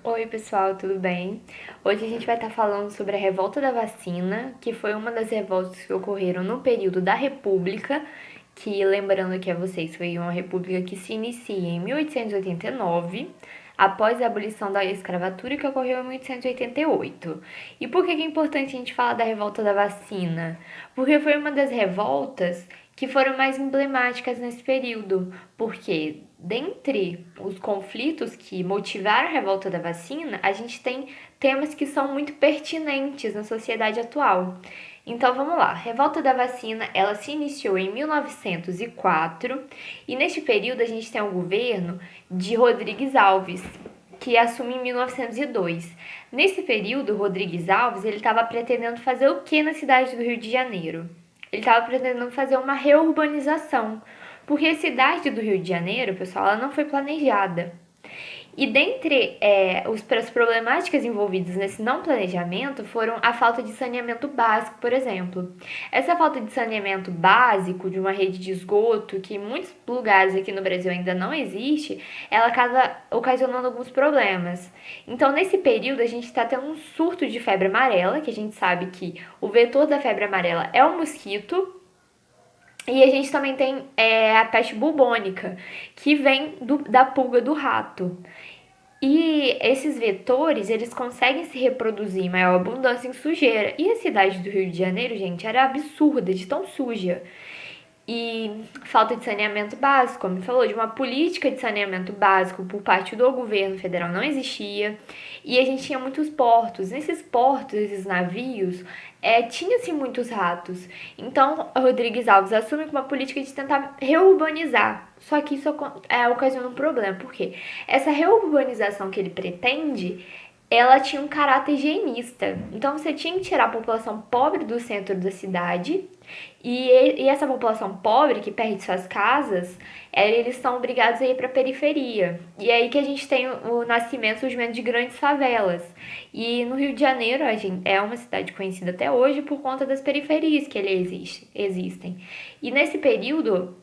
Oi, pessoal, tudo bem? Hoje a gente vai estar falando sobre a revolta da vacina, que foi uma das revoltas que ocorreram no período da República, que, lembrando aqui a vocês, foi uma república que se inicia em 1889, após a abolição da escravatura, que ocorreu em 1888. E por que é importante a gente falar da revolta da vacina? Porque foi uma das revoltas que foram mais emblemáticas nesse período, porque dentre os conflitos que motivaram a revolta da vacina, a gente tem temas que são muito pertinentes na sociedade atual. Então vamos lá, a revolta da vacina, ela se iniciou em 1904 e neste período a gente tem o governo de Rodrigues Alves, que assume em 1902. Nesse período, Rodrigues Alves, ele estava pretendendo fazer o que na cidade do Rio de Janeiro? Ele estava pretendendo fazer uma reurbanização, porque a cidade do Rio de Janeiro, pessoal, ela não foi planejada. E dentre as problemáticas envolvidas nesse não planejamento foram a falta de saneamento básico, por exemplo. Essa falta de saneamento básico de uma rede de esgoto, que em muitos lugares aqui no Brasil ainda não existe, ela acaba ocasionando alguns problemas. Então, nesse período, a gente está tendo um surto de febre amarela, que a gente sabe que o vetor da febre amarela é o mosquito, e a gente também tem a peste bubônica, que vem da pulga do rato. E esses vetores, eles conseguem se reproduzir em maior abundância em sujeira. E a cidade do Rio de Janeiro, gente, era absurda de tão suja. E falta de saneamento básico, como falou, de uma política de saneamento básico por parte do governo federal não existia. E a gente tinha muitos portos. Nesses portos, esses navios, tinha-se muitos ratos. Então, Rodrigues Alves assume uma política de tentar reurbanizar. Só que isso ocasiona um problema, porque essa reurbanização que ele pretende, ela tinha um caráter higienista. Então você tinha que tirar a população pobre do centro da cidade e essa população pobre que perde suas casas, eles são obrigados a ir para a periferia. E é aí que a gente tem o nascimento, o surgimento de grandes favelas. E no Rio de Janeiro, a gente, é uma cidade conhecida até hoje por conta das periferias que existem. E nesse período,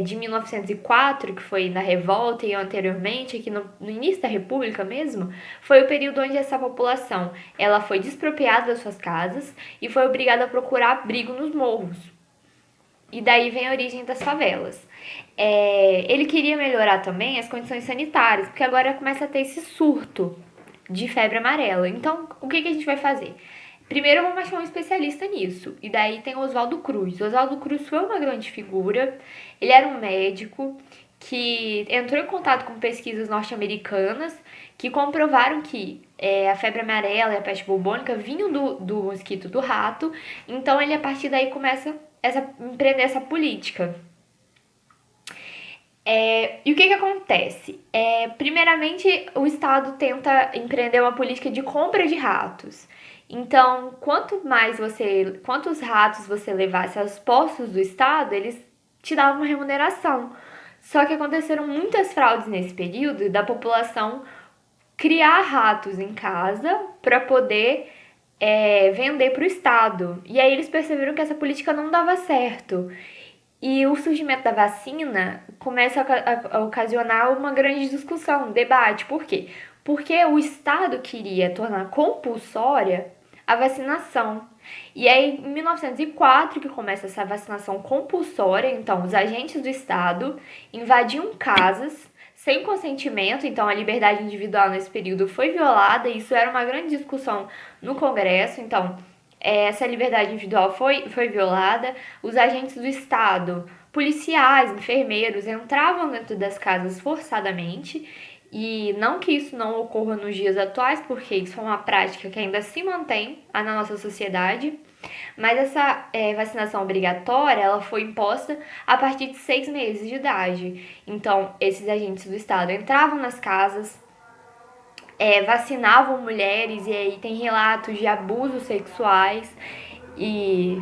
de 1904, que foi na revolta, e anteriormente, aqui no início da República mesmo, foi o período onde essa população ela foi despropriada das suas casas e foi obrigada a procurar abrigo nos morros. E daí vem a origem das favelas. Ele queria melhorar também as condições sanitárias, porque agora começa a ter esse surto de febre amarela. Então, o que a gente vai fazer? Primeiro vamos achar um especialista nisso. E daí tem o Oswaldo Cruz. O Oswaldo Cruz foi uma grande figura. Ele era um médico que entrou em contato com pesquisas norte-americanas que comprovaram que a febre amarela e a peste bubônica vinham do mosquito do rato. Então ele a partir daí começa a empreender essa política. E o que acontece? Primeiramente, o Estado tenta empreender uma política de compra de ratos. Então, quantos ratos você levasse aos postos do Estado, eles te davam uma remuneração. Só que aconteceram muitas fraudes nesse período da população criar ratos em casa para poder vender para o Estado. E aí eles perceberam que essa política não dava certo. E o surgimento da vacina começa a ocasionar uma grande discussão, um debate. Por quê? Porque o Estado queria tornar compulsória a vacinação. E aí, em 1904, que começa essa vacinação compulsória, então os agentes do Estado invadiam casas sem consentimento, então a liberdade individual nesse período foi violada, e isso era uma grande discussão no Congresso, então essa liberdade individual foi violada, os agentes do Estado, policiais, enfermeiros, entravam dentro das casas forçadamente, e não que isso não ocorra nos dias atuais, porque isso é uma prática que ainda se mantém na nossa sociedade, mas essa vacinação obrigatória, ela foi imposta a partir de 6 meses de idade. Então, esses agentes do Estado entravam nas casas, vacinavam mulheres, e aí tem relatos de abusos sexuais, e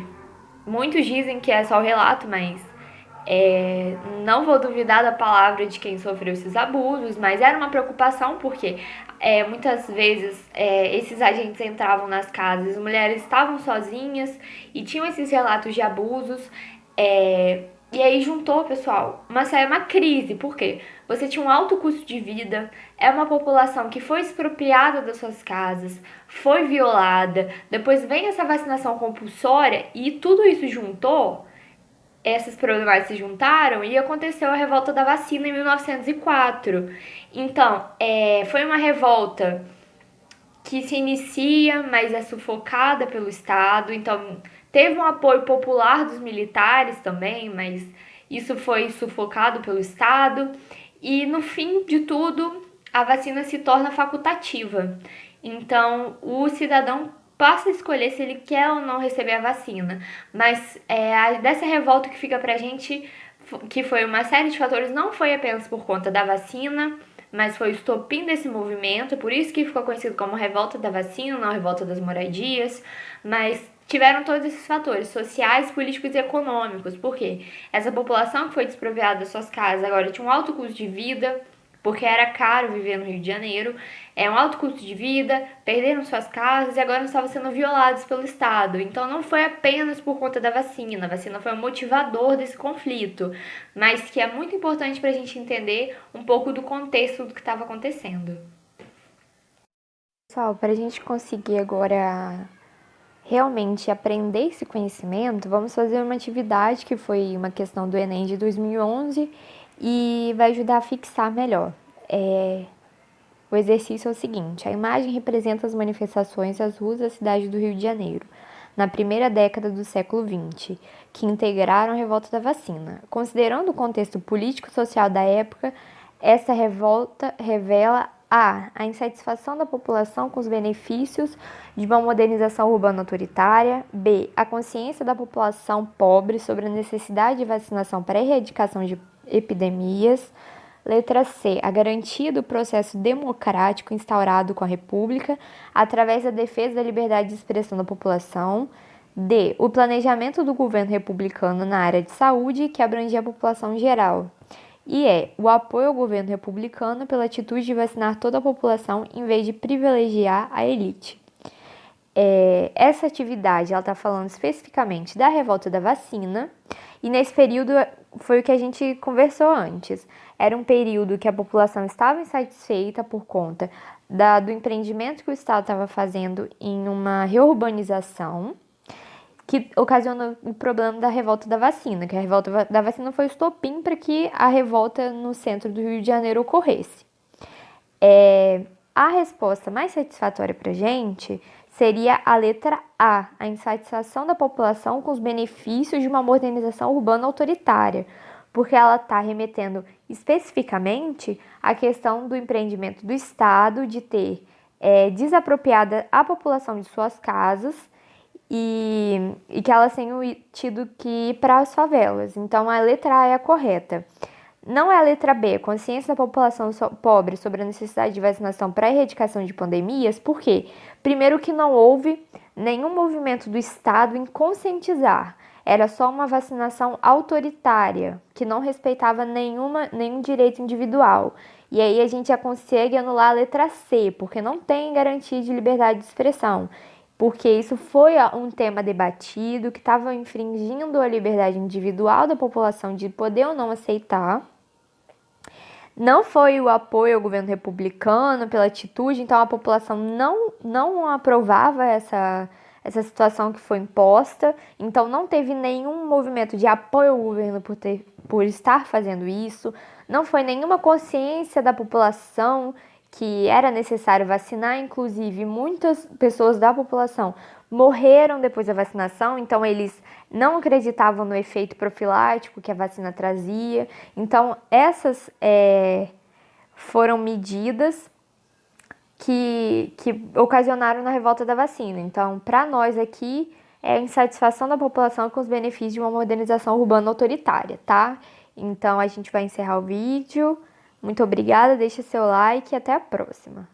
muitos dizem que é só o relato, mas não vou duvidar da palavra de quem sofreu esses abusos, mas era uma preocupação porque muitas vezes esses agentes entravam nas casas, as mulheres estavam sozinhas e tinham esses relatos de abusos. E aí juntou, pessoal, uma crise. Por quê? Você tinha um alto custo de vida, é uma população que foi expropriada das suas casas, foi violada, depois vem essa vacinação compulsória e tudo isso juntou, essas problemáticas se juntaram e aconteceu a revolta da vacina em 1904. Então, foi uma revolta que se inicia, mas é sufocada pelo Estado. Então, teve um apoio popular dos militares também, mas isso foi sufocado pelo Estado. E no fim de tudo, a vacina se torna facultativa. Então, o cidadão passa a escolher se ele quer ou não receber a vacina. Mas dessa revolta que fica pra gente, que foi uma série de fatores, não foi apenas por conta da vacina, mas foi o estopim desse movimento, por isso que ficou conhecido como revolta da vacina, não revolta das moradias, mas tiveram todos esses fatores sociais, políticos e econômicos. Por quê? Essa população que foi despropriada das suas casas agora tinha um alto custo de vida, porque era caro viver no Rio de Janeiro, um alto custo de vida, perderam suas casas e agora estavam sendo violados pelo Estado. Então não foi apenas por conta da vacina, a vacina foi um motivador desse conflito, mas que é muito importante para a gente entender um pouco do contexto do que estava acontecendo. Pessoal, para a gente conseguir agora realmente aprender esse conhecimento, vamos fazer uma atividade que foi uma questão do Enem de 2011 e vai ajudar a fixar melhor. O exercício é o seguinte: a imagem representa as manifestações das ruas da cidade do Rio de Janeiro, na primeira década do século XX, que integraram a revolta da vacina. Considerando o contexto político-social da época, essa revolta revela a insatisfação da população com os benefícios de uma modernização urbana autoritária, b. a consciência da população pobre sobre a necessidade de vacinação para a erradicação de epidemias, letra C. A garantia do processo democrático instaurado com a República através da defesa da liberdade de expressão da população. D. O planejamento do governo republicano na área de saúde que abrangia a população geral. E o apoio ao governo republicano pela atitude de vacinar toda a população em vez de privilegiar a elite. Essa atividade ela está falando especificamente da revolta da vacina, e nesse período foi o que a gente conversou antes. Era um período que a população estava insatisfeita por conta do empreendimento que o Estado estava fazendo em uma reurbanização, que ocasionou o problema da revolta da vacina, que a revolta da vacina foi o estopim para que a revolta no centro do Rio de Janeiro ocorresse. A resposta mais satisfatória para a gente seria a letra a insatisfação da população com os benefícios de uma modernização urbana autoritária, porque ela está remetendo especificamente à questão do empreendimento do Estado de ter desapropriado a população de suas casas e que elas tenham tido que ir para as favelas. Então, a letra A é a correta. Não é a letra B, consciência da população pobre sobre a necessidade de vacinação para a erradicação de pandemias, por quê? Primeiro que não houve nenhum movimento do Estado em conscientizar. Era só uma vacinação autoritária, que não respeitava nenhum direito individual. E aí a gente já consegue anular a letra C, porque não tem garantia de liberdade de expressão. Porque isso foi um tema debatido, que estava infringindo a liberdade individual da população de poder ou não aceitar. Não foi o apoio ao governo republicano pela atitude, então a população não aprovava essa situação que foi imposta, então não teve nenhum movimento de apoio ao governo por estar fazendo isso, não foi nenhuma consciência da população que era necessário vacinar, inclusive muitas pessoas da população morreram depois da vacinação, então eles não acreditavam no efeito profilático que a vacina trazia. Então essas foram medidas que ocasionaram na revolta da vacina. Então, para nós aqui, é a insatisfação da população com os benefícios de uma modernização urbana autoritária, tá? Então, a gente vai encerrar o vídeo. Muito obrigada, deixa seu like e até a próxima.